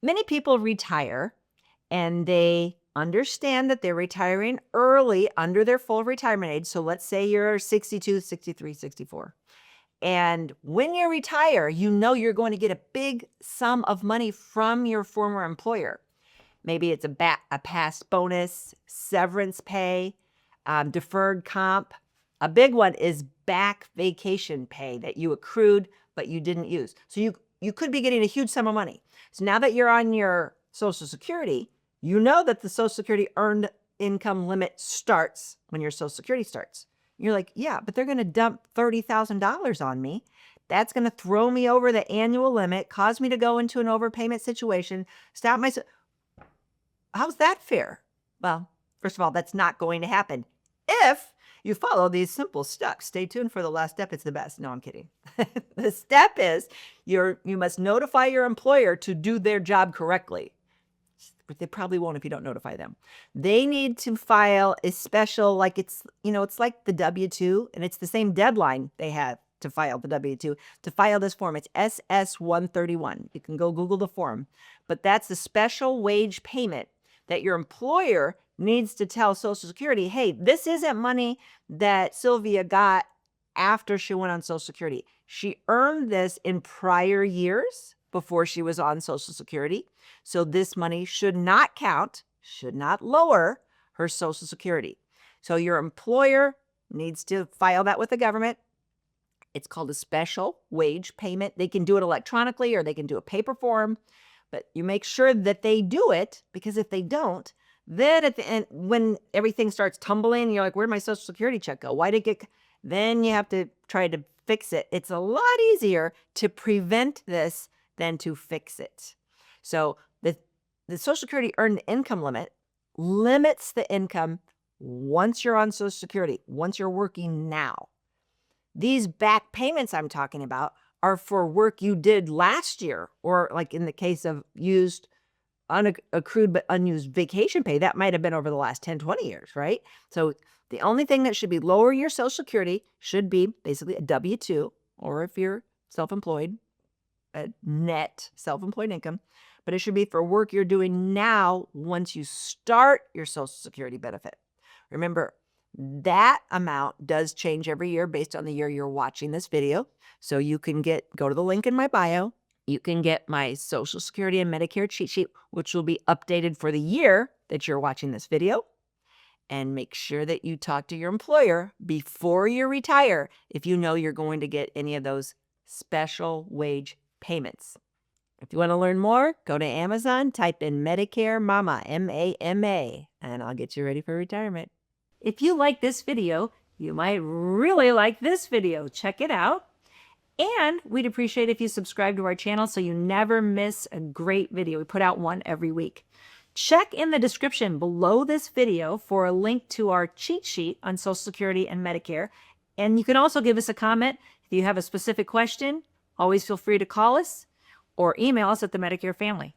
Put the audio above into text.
Many people retire and they understand that they're retiring early under their full retirement age. So let's say you're 62, 63, 64. And when you retire, you know you're going to get a big sum of money from your former employer. Maybe it's a past bonus, severance pay, deferred comp. A big one is back vacation pay that you accrued but you didn't use. So you could be getting a huge sum of money. So now that you're on your Social Security, you know that the Social Security earned income limit starts when your Social Security starts. You're like, yeah, but they're going to dump $30,000 on me. That's going to throw me over the annual limit, cause me to go into an overpayment situation, stop my... How's that fair? Well, first of all, that's not going to happen if you follow these simple steps. Stay tuned for the last step. It's the best. No, I'm kidding. The step is you must notify your employer to do their job correctly. But they probably won't if you don't notify them. They need to file a special, like it's like the W-2, and it's the same deadline they have to file the W-2. To file this form, it's SS-131. You can go Google the form. But that's the special wage payment that your employer needs to tell Social Security, hey, this isn't money that Sylvia got after she went on Social Security. She earned this in prior years before she was on Social Security. So this money should not count, should not lower her Social Security. So your employer needs to file that with the government. It's called a special wage payment. They can do it electronically or they can do a paper form, but you make sure that they do it, because if they don't, then at the end, when everything starts tumbling, you're like, where'd my Social Security check go? Why did it get... Then you have to try to fix it. It's a lot easier to prevent this than to fix it. So the Social Security earned income limit limits the income once you're on Social Security, once you're working now. These back payments I'm talking about are for work you did last year, or like in the case of unaccrued but unused vacation pay, that might have been over the last 10, 20 years, right? So the only thing that should be lower your Social Security should be basically a W-2, or if you're self-employed, a net self-employed income, but it should be for work you're doing now once you start your Social Security benefit. Remember, that amount does change every year based on the year you're watching this video. So you can go to the link in my bio. You can get my Social Security and Medicare cheat sheet, which will be updated for the year that you're watching this video. And make sure that you talk to your employer before you retire if you know you're going to get any of those special wage payments. If you want to learn more, go to Amazon, type in Medicare Mama, M-A-M-A, and I'll get you ready for retirement. If you like this video, you might really like this video. Check it out. And we'd appreciate if you subscribe to our channel so you never miss a great video. We put out one every week. Check in the description below this video for a link to our cheat sheet on Social Security and Medicare. And you can also give us a comment if you have a specific question. Always feel free to call us or email us at the Medicare Family.